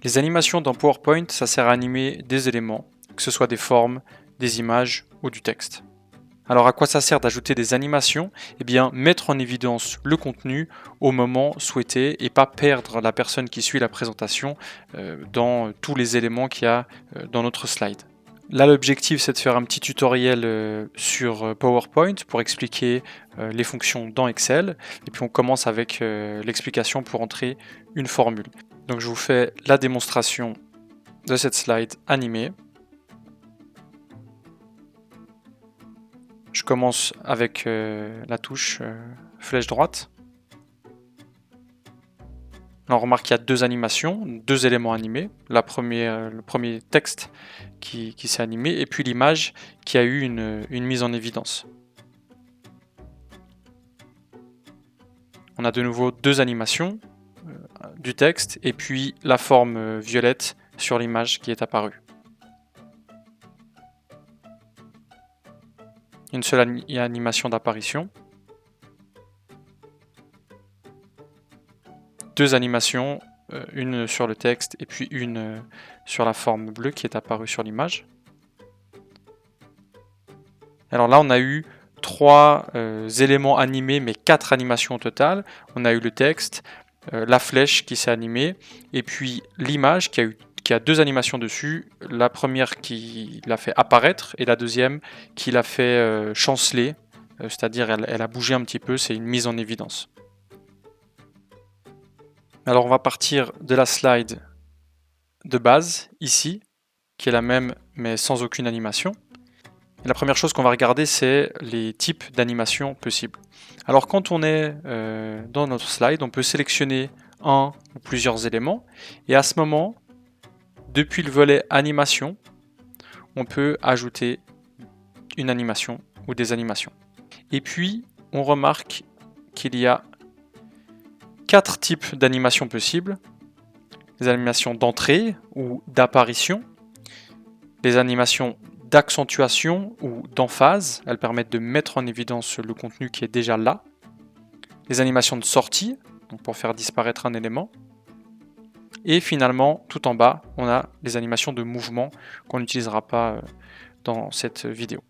Les animations dans PowerPoint, ça sert à animer des éléments, que ce soit des formes, des images ou du texte. Alors à quoi ça sert d'ajouter des animations? Eh bien, mettre en évidence le contenu au moment souhaité et pas perdre la personne qui suit la présentation dans tous les éléments qu'il y a dans notre slide. Là, l'objectif, c'est de faire un petit tutoriel sur PowerPoint pour expliquer les fonctions dans Excel. Et puis on commence avec l'explication pour entrer une formule. Donc je vous fais la démonstration de cette slide animée. Je commence avec la touche flèche droite. Là, on remarque qu'il y a deux animations, deux éléments animés. Le premier texte qui s'est animé et puis l'image qui a eu une mise en évidence. On a de nouveau deux animations du texte et puis la forme violette sur l'image qui est apparue. Une seule animation d'apparition. Deux animations, une sur le texte et puis une sur la forme bleue qui est apparue sur l'image. Alors là, on a eu trois éléments animés, mais quatre animations au total. On a eu le texte, la flèche qui s'est animée, et puis l'image qui a deux animations dessus. La première qui l'a fait apparaître, et la deuxième qui l'a fait chanceler, c'est-à-dire elle a bougé un petit peu, c'est une mise en évidence. Alors on va partir de la slide de base, ici, qui est la même mais sans aucune animation. Et la première chose qu'on va regarder, c'est les types d'animations possibles. Alors quand on est dans notre slide, on peut sélectionner un ou plusieurs éléments, et à ce moment, depuis le volet animation, on peut ajouter une animation ou des animations. Et puis, on remarque qu'il y a quatre types d'animations possibles. Les animations d'entrée ou d'apparition, les animations d'accentuation ou d'emphase, elles permettent de mettre en évidence le contenu qui est déjà là. Les animations de sortie, donc pour faire disparaître un élément. Et finalement, tout en bas, on a les animations de mouvement qu'on n'utilisera pas dans cette vidéo.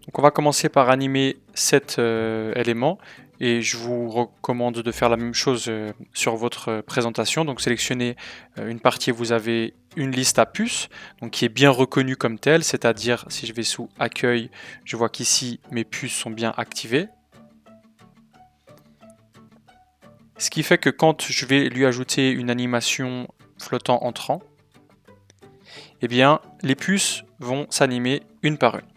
Donc on va commencer par animer cet élément et je vous recommande de faire la même chose sur votre présentation. Donc sélectionnez une partie où vous avez une liste à puces, donc qui est bien reconnue comme telle, c'est-à-dire si je vais sous accueil, je vois qu'ici mes puces sont bien activées. Ce qui fait que quand je vais lui ajouter une animation flottant entrant, eh bien les puces vont s'animer une par une.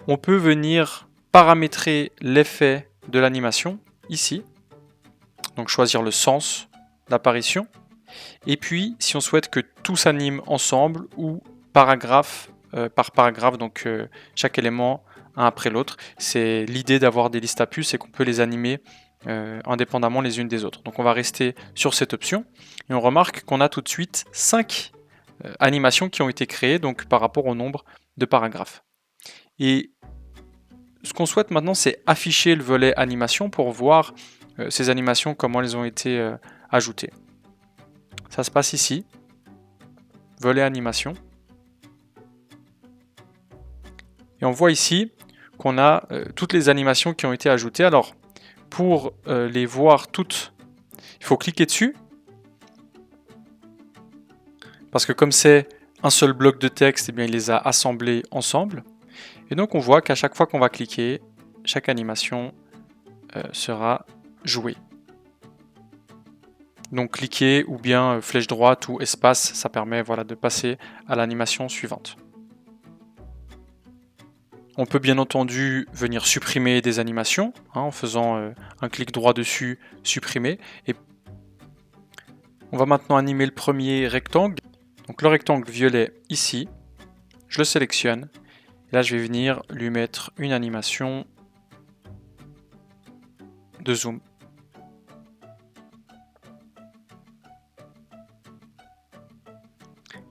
On peut venir paramétrer l'effet de l'animation ici, donc choisir le sens d'apparition, et puis si on souhaite que tout s'anime ensemble ou paragraphe par paragraphe, donc chaque élément un après l'autre. C'est l'idée d'avoir des listes à puces, c'est qu'on peut les animer indépendamment les unes des autres. Donc on va rester sur cette option et on remarque qu'on a tout de suite 5 animations qui ont été créées donc par rapport au nombre de paragraphes. Et ce qu'on souhaite maintenant, c'est afficher le volet animation pour voir ces animations, comment elles ont été ajoutées. Ça se passe ici, volet animation. Et on voit ici qu'on a toutes les animations qui ont été ajoutées. Alors, pour les voir toutes, il faut cliquer dessus. Parce que comme c'est un seul bloc de texte, eh bien, il les a assemblés ensemble. Et donc on voit qu'à chaque fois qu'on va cliquer, chaque animation sera jouée. Donc cliquer ou bien flèche droite ou espace, ça permet de passer à l'animation suivante. On peut bien entendu venir supprimer des animations en faisant un clic droit dessus, supprimer. Et on va maintenant animer le premier rectangle. Donc le rectangle violet ici, je le sélectionne. Et là je vais venir lui mettre une animation de zoom.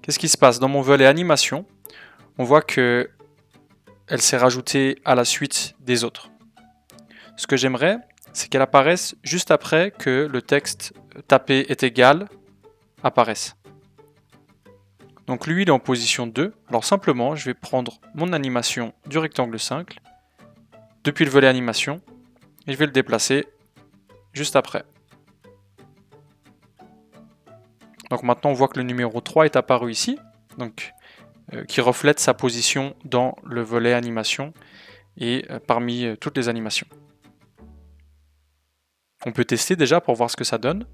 Qu'est-ce qui se passe? Dans mon volet animation, on voit que elle s'est rajoutée à la suite des autres. Ce que j'aimerais, c'est qu'elle apparaisse juste après que le texte taper est égal apparaissent. Donc lui, il est en position 2. Alors simplement, je vais prendre mon animation du rectangle 5 depuis le volet animation et je vais le déplacer juste après. Donc maintenant, on voit que le numéro 3 est apparu ici, donc qui reflète sa position dans le volet animation et parmi toutes les animations. On peut tester déjà pour voir ce que ça donne.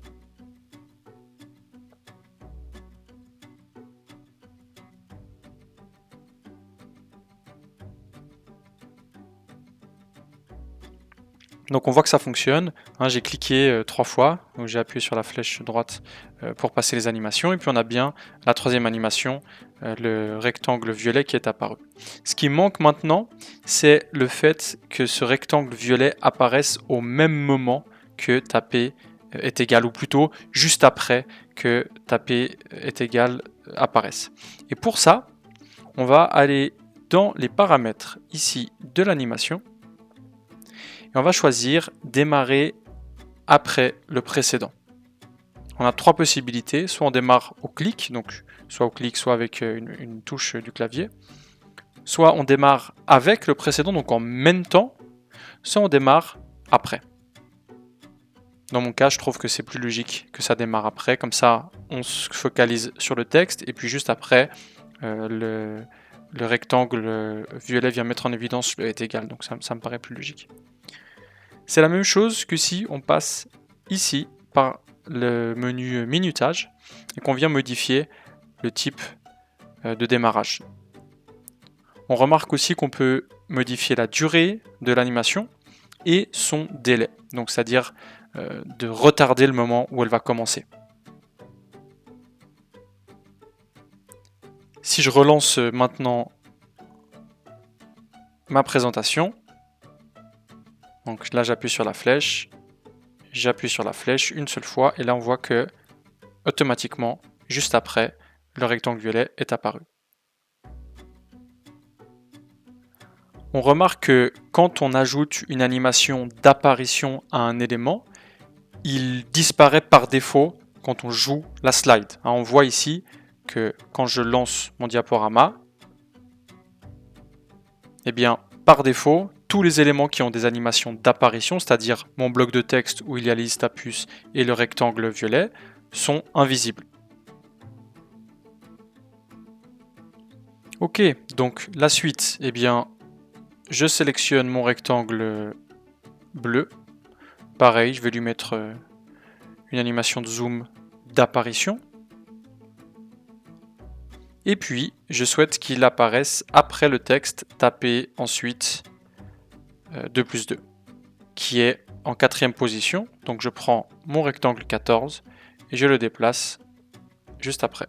Donc on voit que ça fonctionne, hein, j'ai cliqué 3 fois, donc j'ai appuyé sur la flèche droite pour passer les animations, et puis on a bien la troisième animation, le rectangle violet qui est apparu. Ce qui manque maintenant, c'est le fait que ce rectangle violet apparaisse au même moment que taper est égal, ou plutôt juste après que taper est égal apparaisse. Et pour ça, on va aller dans les paramètres ici de l'animation, et on va choisir démarrer après le précédent. On a 3 possibilités, soit on démarre au clic, donc soit au clic, soit avec une touche du clavier, soit on démarre avec le précédent, donc en même temps, soit on démarre après. Dans mon cas, je trouve que c'est plus logique que ça démarre après, comme ça on se focalise sur le texte, et puis juste après, le rectangle violet vient mettre en évidence le est égal, donc ça me paraît plus logique. C'est la même chose que si on passe ici par le menu minutage et qu'on vient modifier le type de démarrage. On remarque aussi qu'on peut modifier la durée de l'animation et son délai, donc c'est-à-dire de retarder le moment où elle va commencer. Si je relance maintenant ma présentation, donc là j'appuie sur la flèche une seule fois, et là on voit que automatiquement, juste après, le rectangle violet est apparu. On remarque que quand on ajoute une animation d'apparition à un élément, il disparaît par défaut quand on joue la slide. On voit ici que quand je lance mon diaporama, eh bien, par défaut, tous les éléments qui ont des animations d'apparition, c'est-à-dire mon bloc de texte où il y a les listes à puces et le rectangle violet, sont invisibles. Ok, donc la suite, eh bien, je sélectionne mon rectangle bleu. Pareil, je vais lui mettre une animation de zoom d'apparition. Et puis, je souhaite qu'il apparaisse après le texte tapé ensuite 2+2, qui est en 4e position. Donc je prends mon rectangle 14 et je le déplace juste après.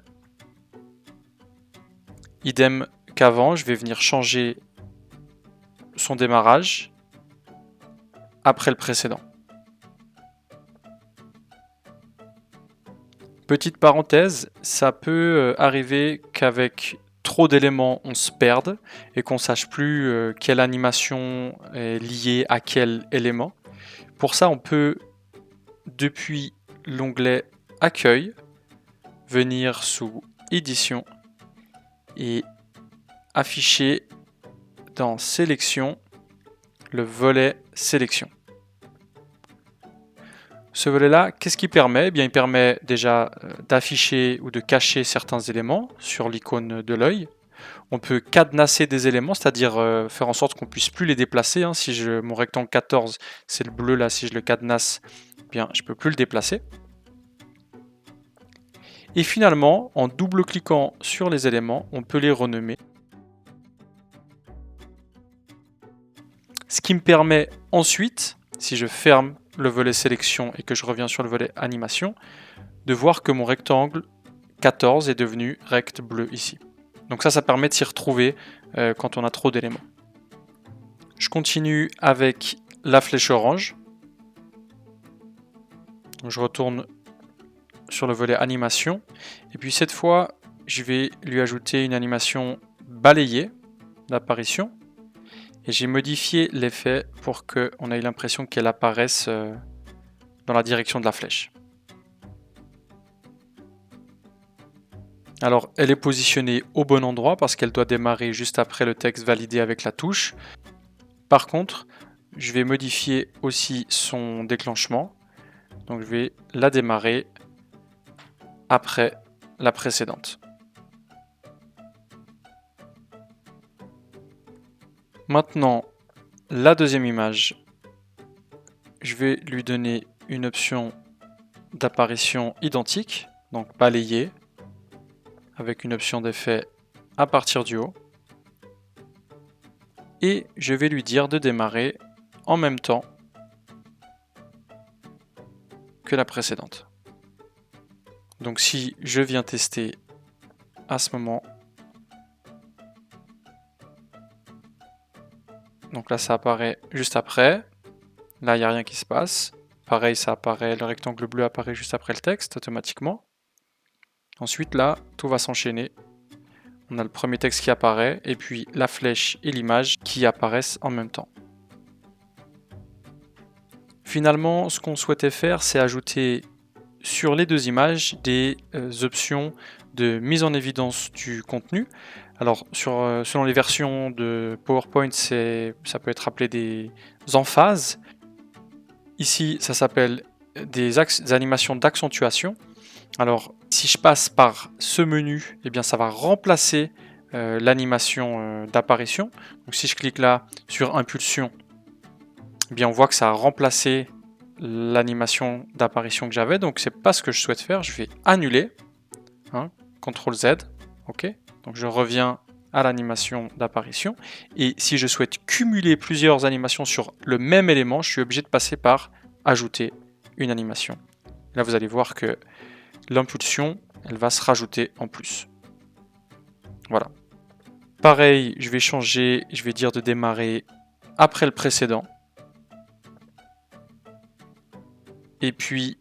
Idem qu'avant, je vais venir changer son démarrage après le précédent. Petite parenthèse, ça peut arriver qu'avec trop d'éléments on se perde et qu'on sache plus quelle animation est liée à quel élément. Pour ça, on peut, depuis l'onglet Accueil, venir sous Édition et afficher dans Sélection le volet Sélection. Ce volet-là, qu'est-ce qu'il permet? Eh bien, il permet déjà d'afficher ou de cacher certains éléments sur l'icône de l'œil. On peut cadenasser des éléments, c'est-à-dire faire en sorte qu'on ne puisse plus les déplacer. Si mon rectangle 14, c'est le bleu là, si je le cadenasse, eh bien, je ne peux plus le déplacer. Et finalement, en double-cliquant sur les éléments, on peut les renommer. Ce qui me permet ensuite, si je ferme le volet sélection et que je reviens sur le volet animation, de voir que mon rectangle 14 est devenu rect bleu ici. Donc ça permet de s'y retrouver quand on a trop d'éléments. Je continue avec la flèche orange. Donc je retourne sur le volet animation. Et puis cette fois, je vais lui ajouter une animation balayée d'apparition. Et j'ai modifié l'effet pour qu'on ait l'impression qu'elle apparaisse dans la direction de la flèche. Alors, elle est positionnée au bon endroit parce qu'elle doit démarrer juste après le texte validé avec la touche. Par contre, je vais modifier aussi son déclenchement. Donc, je vais la démarrer après la précédente. Maintenant, la deuxième image, je vais lui donner une option d'apparition identique, donc balayer, avec une option d'effet à partir du haut. Et je vais lui dire de démarrer en même temps que la précédente. Donc si je viens tester à ce moment, donc là ça apparaît juste après, là il n'y a rien qui se passe, pareil ça apparaît, le rectangle bleu apparaît juste après le texte automatiquement. Ensuite là, tout va s'enchaîner, on a le premier texte qui apparaît, et puis la flèche et l'image qui apparaissent en même temps. Finalement, ce qu'on souhaitait faire, c'est ajouter sur les deux images des options de mise en évidence du contenu. Alors, selon les versions de PowerPoint, ça peut être appelé des emphases. Ici, ça s'appelle des animations d'accentuation. Alors, si je passe par ce menu, eh bien, ça va remplacer l'animation d'apparition. Donc, si je clique là sur impulsion, eh bien, on voit que ça a remplacé l'animation d'apparition que j'avais. Donc, c'est pas ce que je souhaite faire. Je vais annuler. CTRL Z. OK. Donc, je reviens à l'animation d'apparition. Et si je souhaite cumuler plusieurs animations sur le même élément, je suis obligé de passer par ajouter une animation. Là, vous allez voir que l'impulsion, elle va se rajouter en plus. Voilà. Pareil, je vais changer, je vais dire de démarrer après le précédent. Et puis,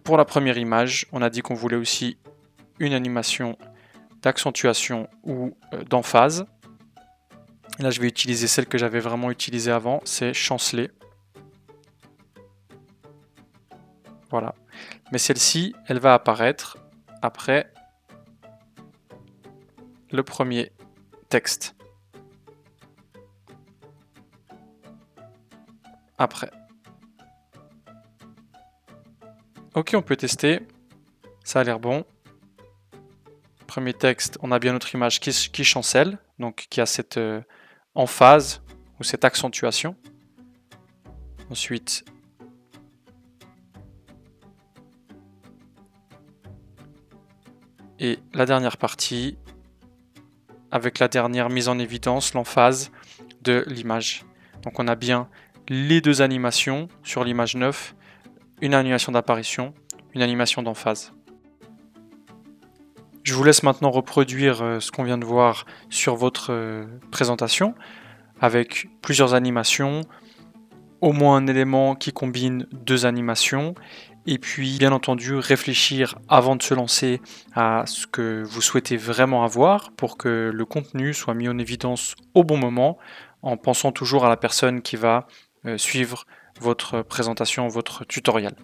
pour la première image, on a dit qu'on voulait aussi une animation d'accentuation ou d'emphase. Là, je vais utiliser celle que j'avais vraiment utilisée avant, c'est chanceler. Voilà. Mais celle-ci, elle va apparaître après le premier texte. Après. Ok, on peut tester. Ça a l'air bon. Premier texte, on a bien notre image qui chancelle, donc qui a cette emphase ou cette accentuation. Ensuite, et la dernière partie, avec la dernière mise en évidence, l'emphase de l'image. Donc on a bien les deux animations sur l'image 9, une animation d'apparition, une animation d'emphase. Je vous laisse maintenant reproduire ce qu'on vient de voir sur votre présentation, avec plusieurs animations, au moins un élément qui combine deux animations, et puis bien entendu réfléchir avant de se lancer à ce que vous souhaitez vraiment avoir pour que le contenu soit mis en évidence au bon moment, en pensant toujours à la personne qui va suivre votre présentation, votre tutoriel.